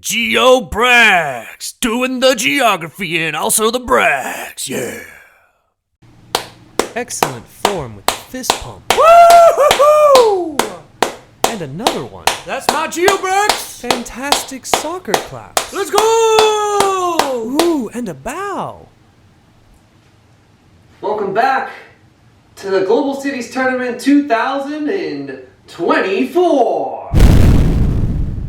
GeoBrax, doing the geography and also the Brax, yeah. Excellent form with the fist pump. Woo-hoo-hoo! And another one. That's my GeoBrax! Fantastic soccer claps. Let's go! Ooh, and a bow. Welcome back to the Global Cities Tournament 2024.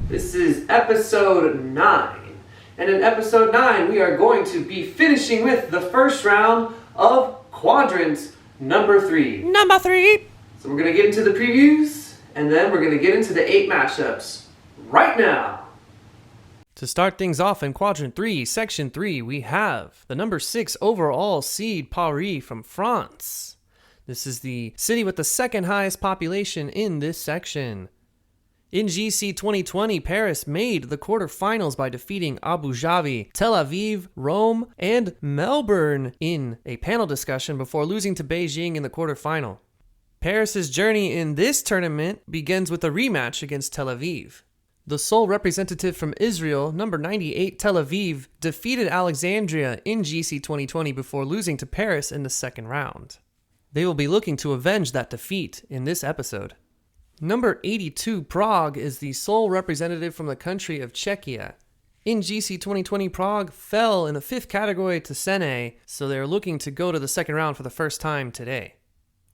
This is episode 9. And in episode 9, we are going to be finishing with the first round of Quadrant number 3. Number 3. So we're going to get into the previews, and then we're going to get into the 8 matchups right now. To start things off in Quadrant 3, Section 3, we have the number 6 overall seed Paris from France. This is the city with the second highest population in this section. In GC 2020, Paris made the quarterfinals by defeating Abu Dhabi, Tel Aviv, Rome, and Melbourne in a panel discussion before losing to Beijing in the quarterfinal. Paris's journey in this tournament begins with a rematch against Tel Aviv. The sole representative from Israel, number 98 Tel Aviv, defeated Alexandria in GC 2020 before losing to Paris in the second round. They will be looking to avenge that defeat in this episode. Number 82 Prague is the sole representative from the country of Czechia. In GC 2020, Prague fell in the 5th category to Sene, so they are looking to go to the second round for the first time today.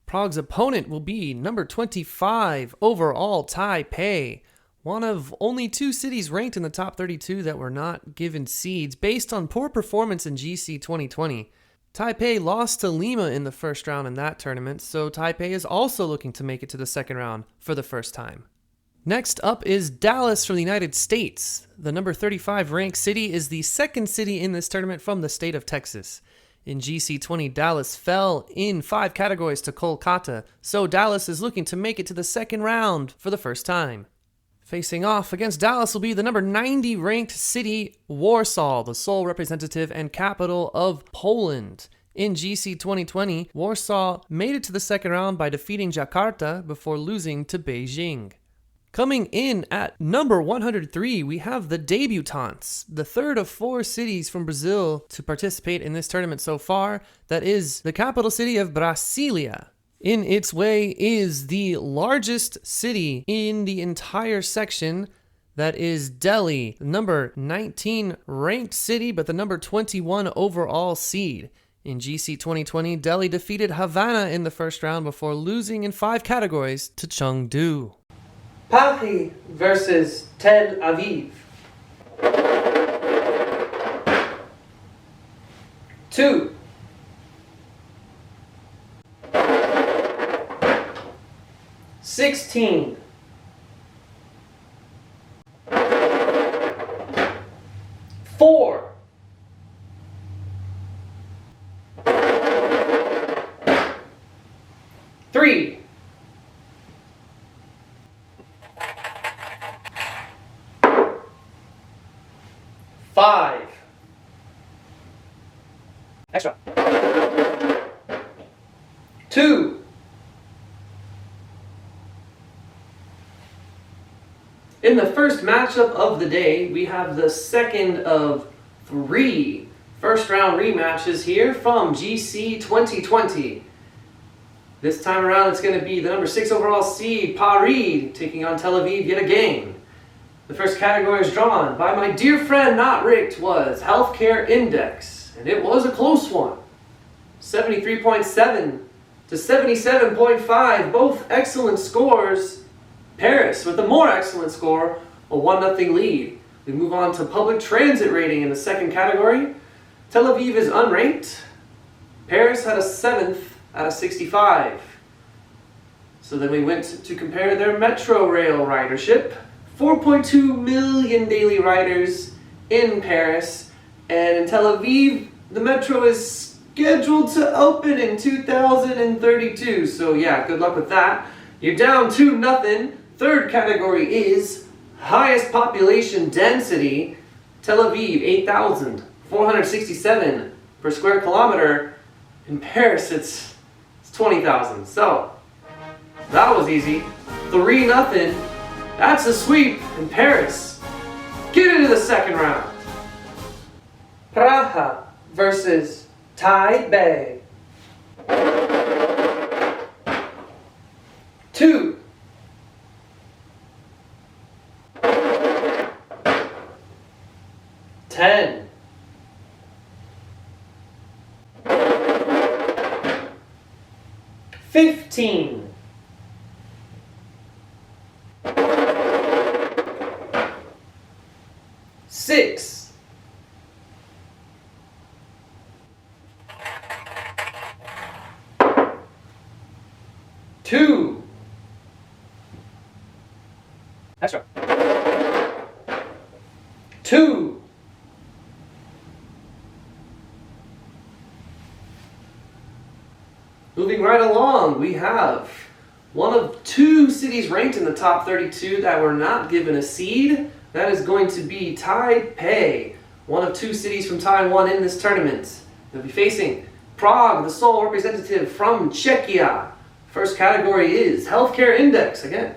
Prague's opponent will be number 25 overall Taipei, one of only 2 cities ranked in the top 32 that were not given seeds based on poor performance in GC 2020. Taipei lost to Lima in the first round in that tournament, so Taipei is also looking to make it to the second round for the first time. Next up is Dallas from the United States. The number 35 ranked city is the second city in this tournament from the state of Texas. In GC 20, Dallas fell in 5 categories to Kolkata, so Dallas is looking to make it to the second round for the first time. Facing off against Dallas will be the number 90 ranked city, Warsaw, the sole representative and capital of Poland. In GC 2020, Warsaw made it to the second round by defeating Jakarta before losing to Beijing. Coming in at number 103, we have the debutantes, the third of 4 cities from Brazil to participate in this tournament so far. That is the capital city of Brasília. In its way is the largest city in the entire section. That is Delhi, the number 19 ranked city, but the number 21 overall seed. In GC 2020, Delhi defeated Havana in the first round before losing in 5 categories to Chengdu. Paris versus Tel Aviv. 2. 16. 4. 3. 5. Extra. 2. In the first matchup of the day, we have the second of 3 first-round rematches here from GC 2020. This time around, it's going to be the number 6 overall seed, Paris, taking on Tel Aviv yet again. The first category is drawn by my dear friend Not Ricked was Healthcare Index, and it was a close one. 73.7 to 77.5, both excellent scores. Paris, with the more excellent score, a 1-0 lead. We move on to public transit rating in the second category. Tel Aviv is unranked. Paris had a 7th out of 65. So then we went to compare their metro rail ridership. 4.2 million daily riders in Paris. And in Tel Aviv, the metro is scheduled to open in 2032. So yeah, good luck with that. You're down 2-0. Third category is highest population density. Tel Aviv, 8,467 per square kilometer. In Paris, it's 20,000. So, that was easy. 3-0. That's a sweep in Paris. Get into the second round. Prague versus Taipei. 2. 10. 15. 6. 2. Extra. 2. 'Moving right along, we have one of 2 cities ranked in the top 32 that were not given a seed. That is going to be Taipei, one of 2 cities from Taiwan in this tournament. They'll be facing Prague, the sole representative from Czechia. First category is Healthcare Index, again.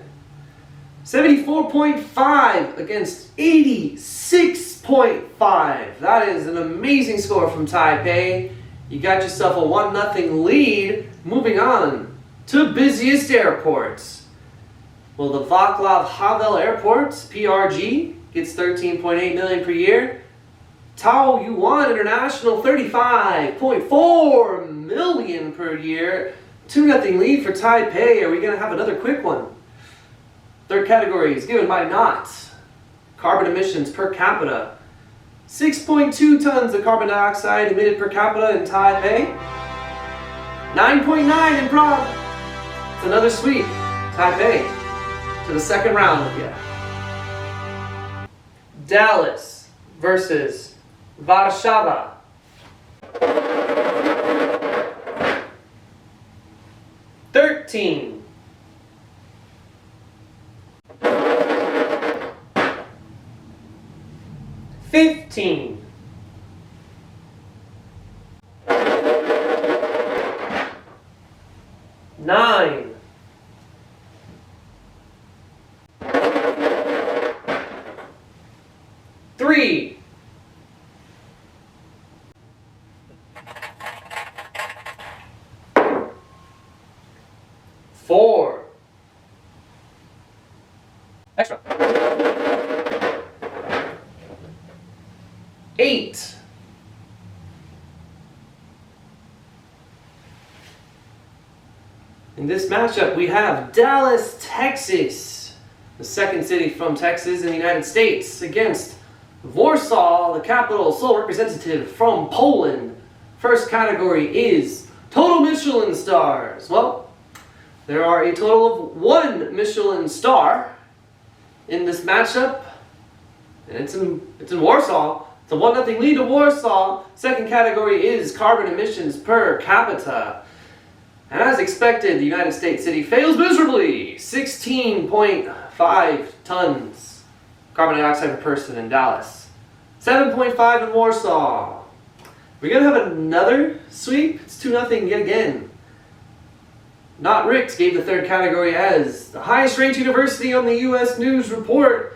74.5 against 86.5. That is an amazing score from Taipei. You got yourself a 1-0 lead. Moving on to busiest airports. Well, the Václav Havel Airport, PRG, gets $13.8 million per year. Taoyuan International, $35.4 million per year. 2-0 lead for Taipei. Are we going to have another quick one? Third category is given by Knott. Carbon emissions per capita. 6.2 tons of carbon dioxide emitted per capita in Taipei. 9.9 in Prague. It's another sweep. Taipei to the second round with you. Dallas versus Warsaw. 13. 15. 9. 3. 4. Extra. 8. 'In this matchup, we have Dallas, Texas, the second city from Texas in the United States, against Warsaw, the capital, sole representative from Poland. First category is total Michelin stars. Well, there are a total of 1 Michelin star in this matchup, and it's in Warsaw. It's a 1-0 lead to Warsaw. Second category is carbon emissions per capita. And as expected, the United States city fails miserably. 16.5 tons carbon dioxide per person in Dallas. 7.5 in Warsaw. We're going to have another sweep. It's 2-0 yet again. Not Ricks gave the third category as the highest ranked university on the U.S. News Report.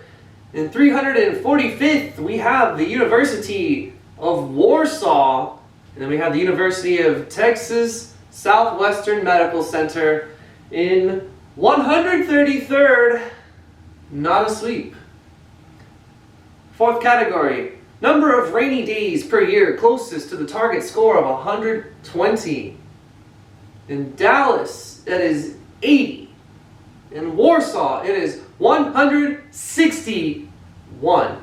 In 345th, we have the University of Warsaw. And then we have the University of Texas Southwestern Medical Center in 133rd. Not a sweep. Fourth category, number of rainy days per year closest to the target score of 120. In Dallas, that is 80. In Warsaw, it is 161.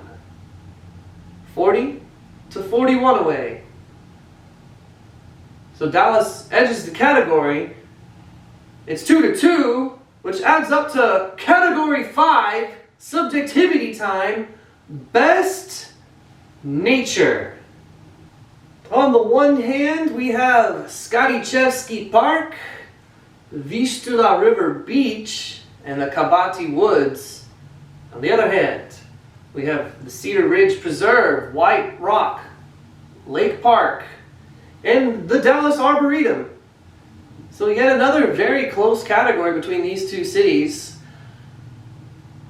40 to 41 away. So Dallas edges the category. It's 2-2, which adds up to category 5, subjectivity time, best nature. On the one hand, we have Skadichevsky Park, Vistula River Beach, and the Kabati Woods. On the other hand, we have the Cedar Ridge Preserve, White Rock, Lake Park, and the Dallas Arboretum. So yet another very close category between these two cities.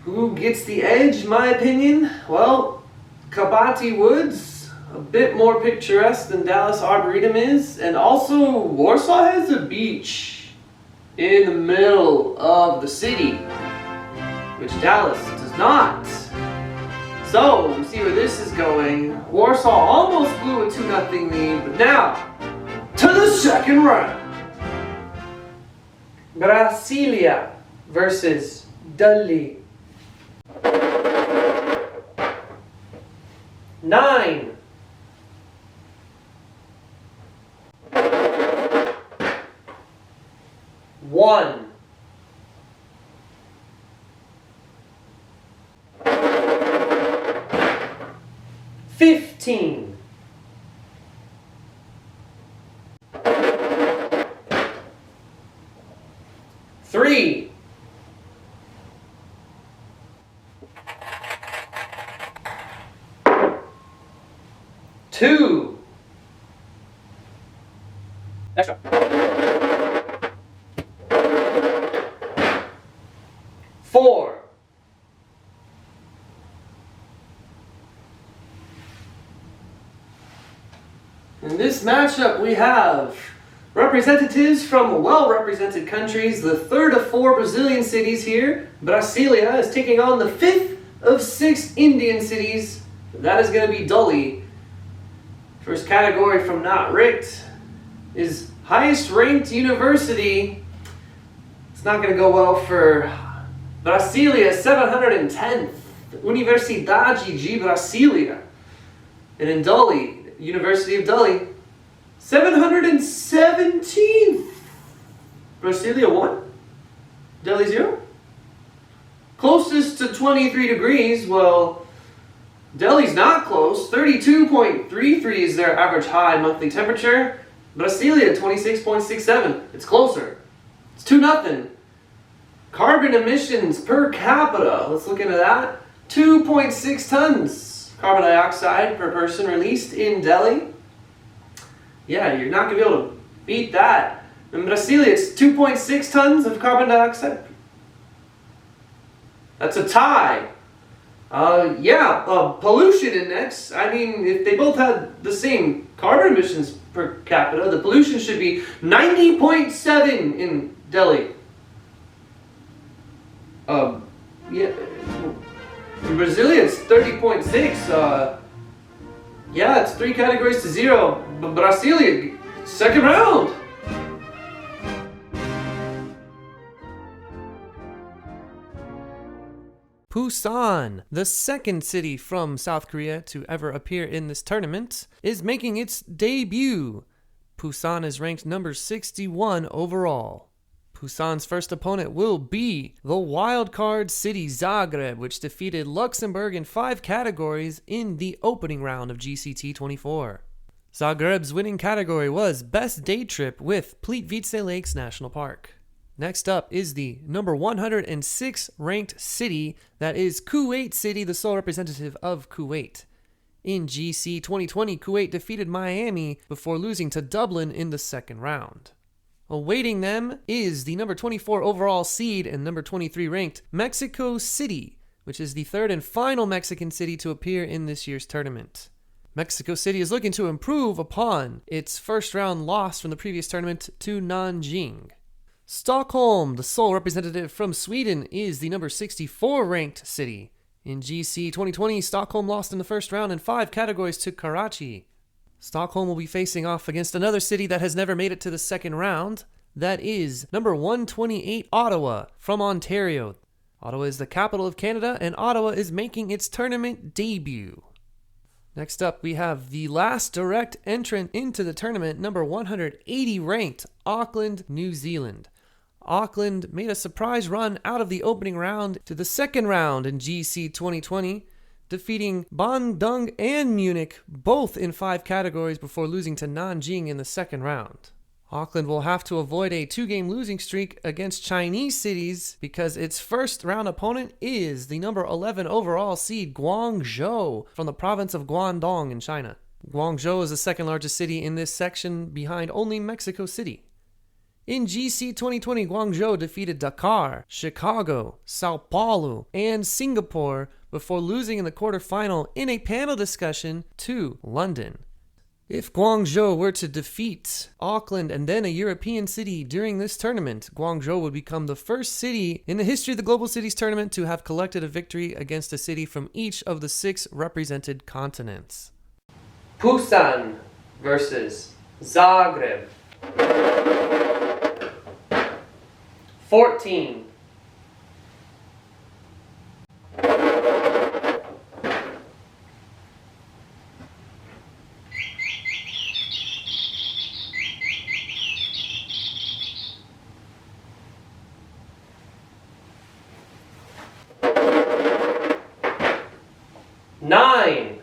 Who gets the edge, in my opinion? Well, Kabati Woods, a bit more picturesque than Dallas Arboretum is, and also Warsaw has a beach in the middle of the city, which Dallas does not. So, we see where this is going. Warsaw almost blew a 2-0 lead, but now, to the second round. Brasília versus Delhi. 9. 1. 15. 3. 2. Extra. 4. 'In this matchup, we have representatives from well-represented countries. The third of 4 Brazilian cities here, Brasília, is taking on the 5th of 6 Indian cities. That is going to be Delhi. First category from Not Rigged is highest ranked university. It's not going to go well for Brasília, 710th. Universidade de Brasília. And in Delhi, University of Delhi, 717th. Brasília 1, Delhi 0. Closest to 23 degrees, well, Delhi's not close. 32.33 is their average high monthly temperature. Brasília, 26.67. It's closer. It's 2-0. Carbon emissions per capita, let's look into that. 2.6 tons carbon dioxide per person released in Delhi. Yeah, you're not going to be able to beat that. In Brasília, it's 2.6 tons of carbon dioxide. That's a tie. Pollution index. I mean, if they both had the same carbon emissions per capita, the pollution should be 90.7 in Delhi. In Brasília, it's 30.6. It's 3 categories to 0. But Brasília, second round. Busan, the second city from South Korea to ever appear in this tournament, is making its debut. Busan is ranked number 61 overall. Busan's first opponent will be the wildcard city Zagreb, which defeated Luxembourg in 5 categories in the opening round of GCT 24. Zagreb's winning category was Best Day Trip with Plitvice Lakes National Park. Next up is the number 106 ranked city, that is Kuwait City, the sole representative of Kuwait. In GC 2020, Kuwait defeated Miami before losing to Dublin in the second round. Awaiting them is the number 24 overall seed and number 23 ranked Mexico City, which is the third and final Mexican city to appear in this year's tournament. Mexico City is looking to improve upon its first round loss from the previous tournament to Nanjing. Stockholm, the sole representative from Sweden, is the number 64 ranked city. In GC 2020, Stockholm lost in the first round in 5 categories to Karachi. Stockholm will be facing off against another city that has never made it to the second round. That is number 128 Ottawa from Ontario. Ottawa is the capital of Canada, and Ottawa is making its tournament debut. Next up, we have the last direct entrant into the tournament, number 180 ranked Auckland, New Zealand. Auckland made a surprise run out of the opening round to the second round in GC 2020, defeating Bandung and Munich both in 5 categories before losing to Nanjing in the second round. Auckland will have to avoid a 2-game losing streak against Chinese cities because its first round opponent is the number 11 overall seed Guangzhou from the province of Guangdong in China. Guangzhou is the second largest city in this section behind only Mexico City. In GC 2020, Guangzhou defeated Dakar, Chicago, Sao Paulo, and Singapore before losing in the quarterfinal in a panel discussion to London. If Guangzhou were to defeat Auckland and then a European city during this tournament, Guangzhou would become the first city in the history of the Global Cities Tournament to have collected a victory against a city from each of the 6 represented continents. Busan versus Zagreb. 14. Nine.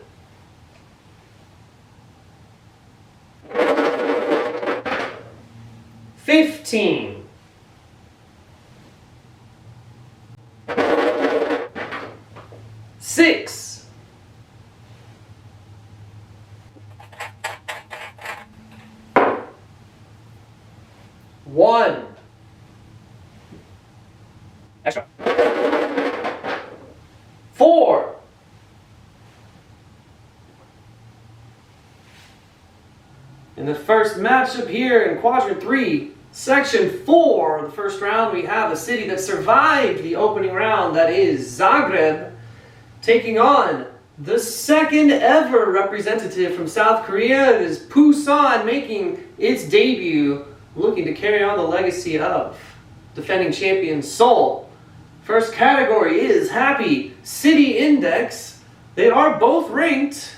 15. 6. 1. Extra. 4. In the first matchup here in Quadrant 3, Section 4, the first round, we have a city that survived the opening round, that is Zagreb, taking on the second ever representative from South Korea. It is Busan making its debut, looking to carry on the legacy of defending champion Seoul. First category is Happy City Index. They are both ranked.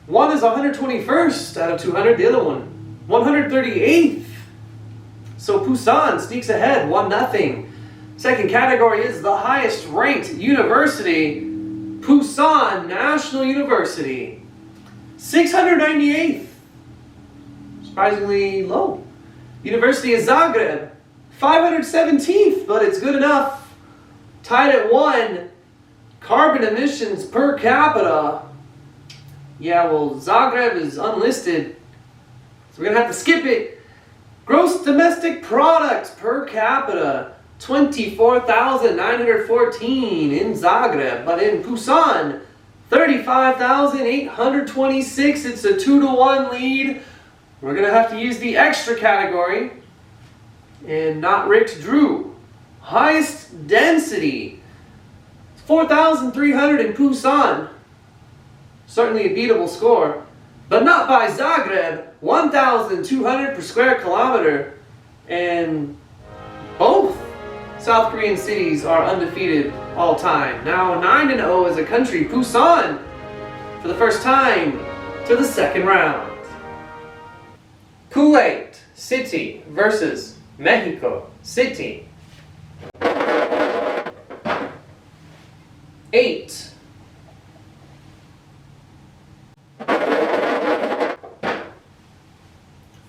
One is 121st out of 200, the other one 138th. So Busan sneaks ahead 1-0. Second category is the highest ranked university, Busan National University. 698th. Surprisingly low. University of Zagreb, 517th, but it's good enough. Tied at 1. Carbon emissions per capita. Yeah, well, Zagreb is unlisted, so we're going to have to skip it. Gross domestic product per capita, 24,914 in Zagreb, but in Busan, 35,826. It's a 2-1 lead. We're going to have to use the extra category, and not Rick Drew. Highest density, 4,300 in Busan. Certainly a beatable score, but not by Zagreb. 1,200 per square kilometer, and both South Korean cities are undefeated all time. Now 9-0 as a country. Busan, for the first time, to the second round. Kuwait City versus Mexico City. 8.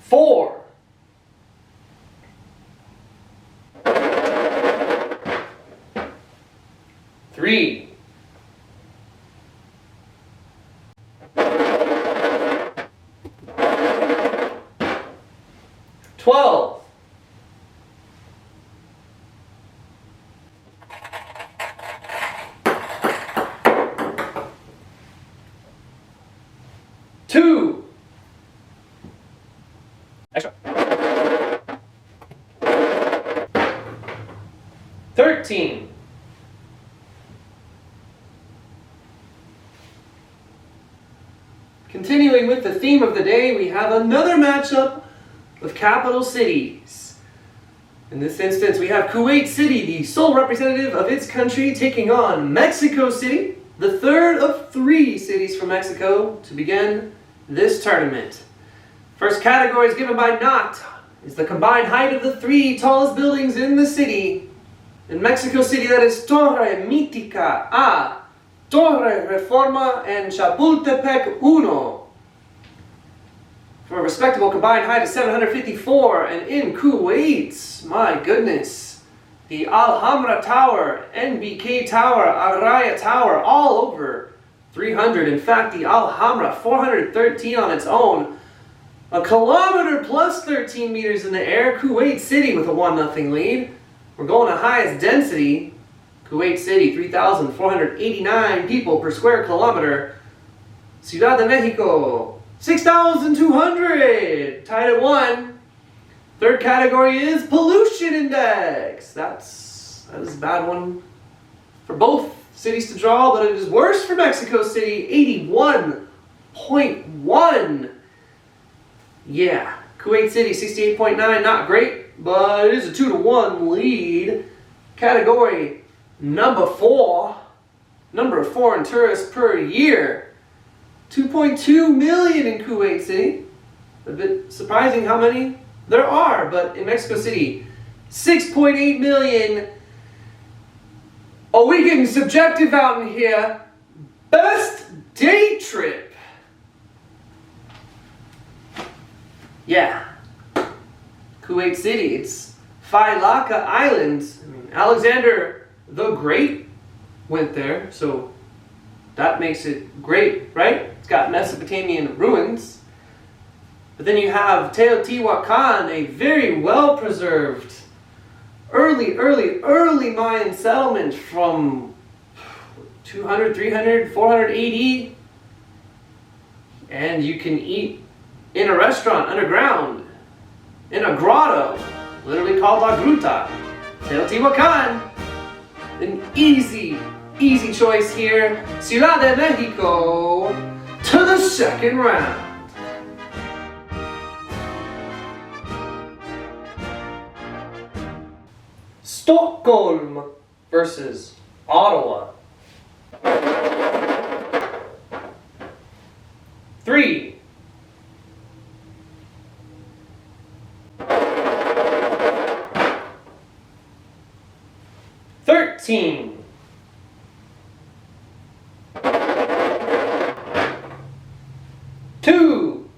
4. 3. 12. 2. Extra. 13. 'Continuing with the theme of the day, we have another matchup of capital cities. In this instance, we have Kuwait City, the sole representative of its country, taking on Mexico City, the third of 3 cities from Mexico to begin this tournament. First category is given by Knot. Is the combined height of the 3 tallest buildings in the city. In Mexico City, that is Torre Mítica A, Torre Reforma, and Chapultepec Uno. For a respectable combined height of 754. And in Kuwait, my goodness, the Alhambra Tower, NBK Tower, Araya Tower, all over 300. In fact, the Alhambra, 413 on its own. A kilometer plus 13 meters in the air, Kuwait City with a 1-0 lead. We're going to highest density. Kuwait City, 3,489 people per square kilometer. Ciudad de Mexico, 6,200. Tied at 1. Third category is pollution index. That is a bad one for both cities to draw, but it is worse for Mexico City, 81.1. Yeah, Kuwait City, 68.9, not great, but it is a 2-1 lead. Category number 4, number of foreign tourists per year, 2.2 million in Kuwait City. A bit surprising how many there are, but in Mexico City, 6.8 million. Oh, we getting subjective out in here. Best day trip. Yeah, Kuwait City, it's Failaka Islands. I mean, Alexander the Great went there, so that makes it great, right? It's got Mesopotamian ruins. But then you have Teotihuacan, a very well-preserved, early Mayan settlement from 200, 300, 400 AD. And you can eat in a restaurant underground, in a grotto, literally called La Gruta. Teotihuacan, an easy choice here. Ciudad de Mexico to the second round. Stockholm versus Ottawa. 3, 13, 2,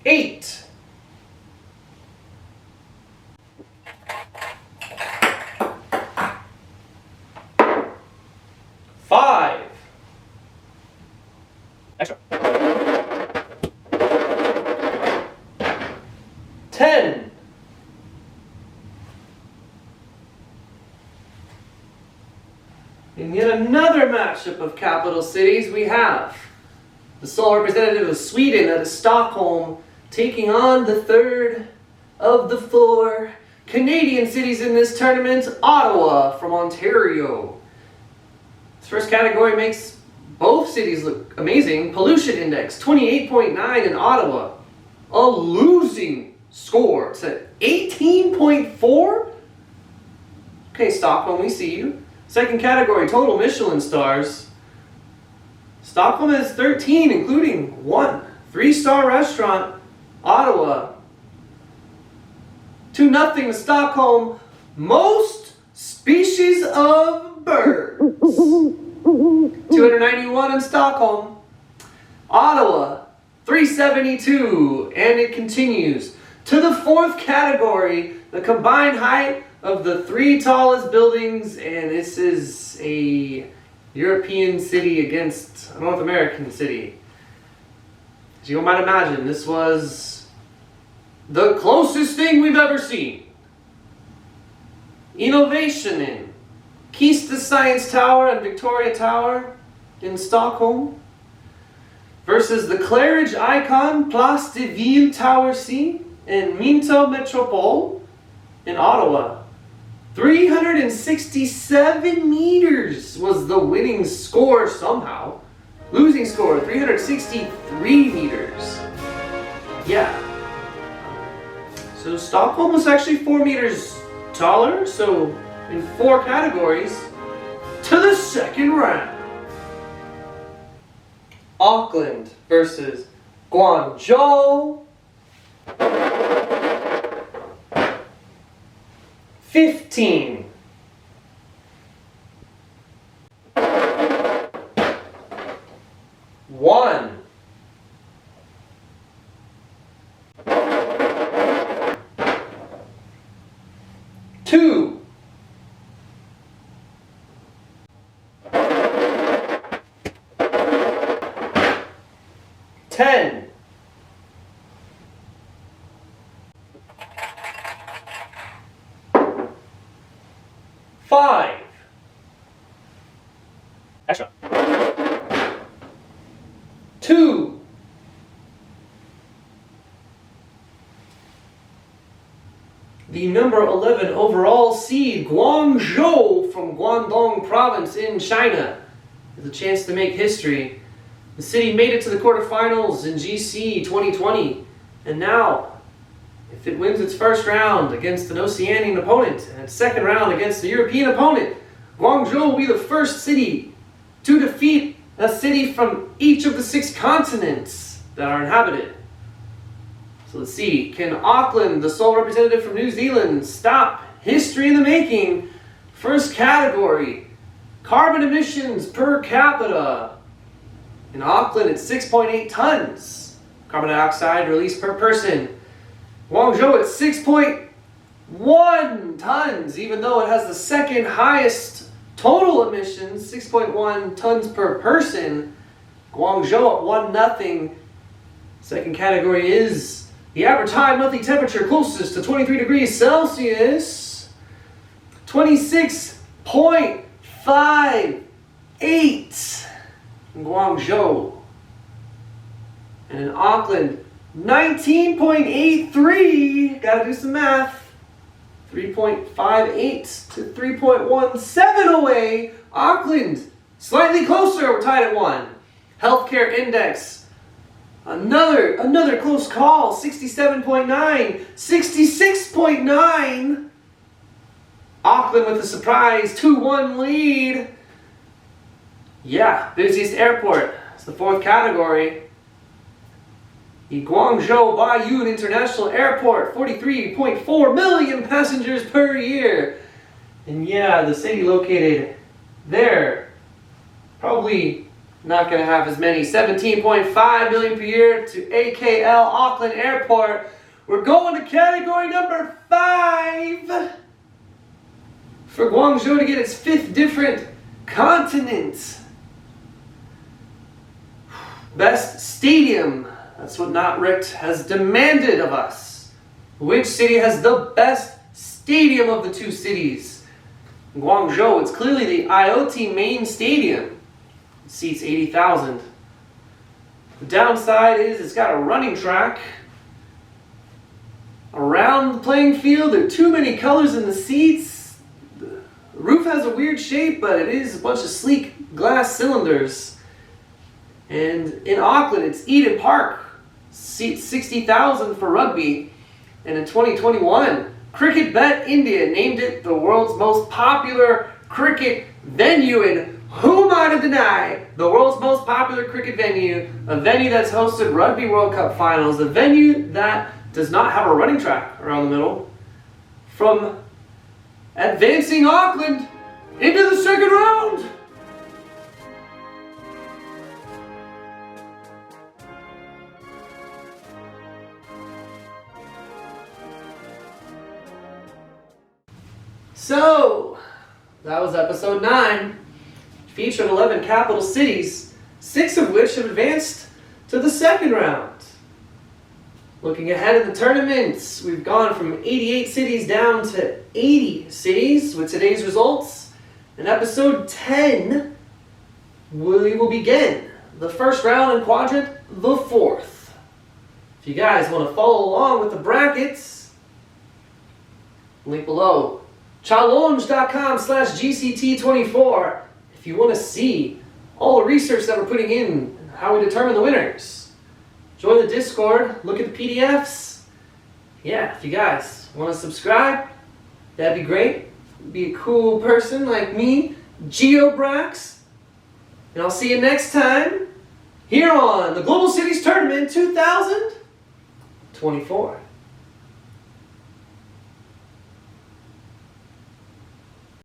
8, 5, extra, 10, 'In yet another matchup of capital cities, we have the sole representative of Sweden, that is Stockholm, taking on the third of the 4 Canadian cities in this tournament, Ottawa from Ontario. This first category makes both cities look amazing. Pollution index, 28.9 in Ottawa. A losing score. It's at 18.4. Okay, Stockholm, we see you. Second category, total Michelin stars. Stockholm has 13, including 1 3-star restaurant. Ottawa, 2-0 to Stockholm. Most species of birds. 291 in Stockholm. Ottawa, 372. And it continues to the 4th category, the combined height of the 3 tallest buildings. And this is a European city against a North American city. As you might imagine, this was the closest thing we've ever seen. Innovation in Kista Science Tower and Victoria Tower in Stockholm versus the Claridge icon Place de Ville Tower C and Minto Metropole in Ottawa. 367 meters was the winning score somehow. Losing score, 363 meters. Yeah. So Stockholm was actually 4 meters taller, so in 4 categories, to the second round. Auckland versus Guangzhou. 15. 1. 2. 10. 5. Extra. 2. The number 11 overall seed, Guangzhou from Guangdong province in China, has a chance to make history. The city made it to the quarterfinals in GC 2020, and now, if it wins its first round against an Oceanian opponent and its second round against a European opponent, Guangzhou will be the first city to defeat a city from each of the 6 continents that are inhabited. So let's see, can Auckland, the sole representative from New Zealand, stop history in the making? First category, carbon emissions per capita. In Auckland, it's 6.8 tons carbon dioxide released per person. Guangzhou, it's 6.1 tons, even though it has the second highest total emissions, 6.1 tons per person. Guangzhou at 1-0. Second category is the average high monthly temperature closest to 23 degrees Celsius, 26.58 in Guangzhou. And in Auckland, 19.83. Gotta do some math. 3.58 to 3.17 away. Auckland, slightly closer. We're tied at 1. Healthcare index. Another close call, 67.9, 66.9. Auckland with a surprise 2-1 lead. Yeah, busiest airport. It's the 4th category. The Guangzhou Baiyun International Airport, 43.4 million passengers per year. And yeah, the city located there, probably not going to have as many, 17.5 million per year to AKL Auckland Airport. We're going to category number 5 for Guangzhou to get its 5th different continent. Best stadium. That's what Not Ricked has demanded of us. Which city has the best stadium of the 2 cities? In Guangzhou, it's clearly the IoT main stadium. Seats 80,000. The downside is it's got a running track around the playing field. There are too many colors in the seats. The roof has a weird shape, but it is a bunch of sleek glass cylinders. And in Auckland, it's Eden Park. Seats 60,000 for rugby. And in 2021, Cricket Bet India named it the world's most popular cricket venue. And who am I to deny the world's most popular cricket venue, a venue that's hosted Rugby World Cup finals, a venue that does not have a running track around the middle, from advancing Auckland into the second round? So, that was episode 9. Featured 11 capital cities, 6 of which have advanced to the second round. Looking ahead in the tournaments, we've gone from 88 cities down to 80 cities with today's results. In episode 10, we will begin the first round in Quadrant, the 4th. If you guys want to follow along with the brackets, link below. challenge.com/GCT24 if you want to see all the research that we're putting in, how we determine the winners. Join the Discord, look at the PDFs. Yeah, if you guys want to subscribe, that'd be great. Be a cool person like me, GeoBrax. And I'll see you next time here on the Global Cities Tournament 2024.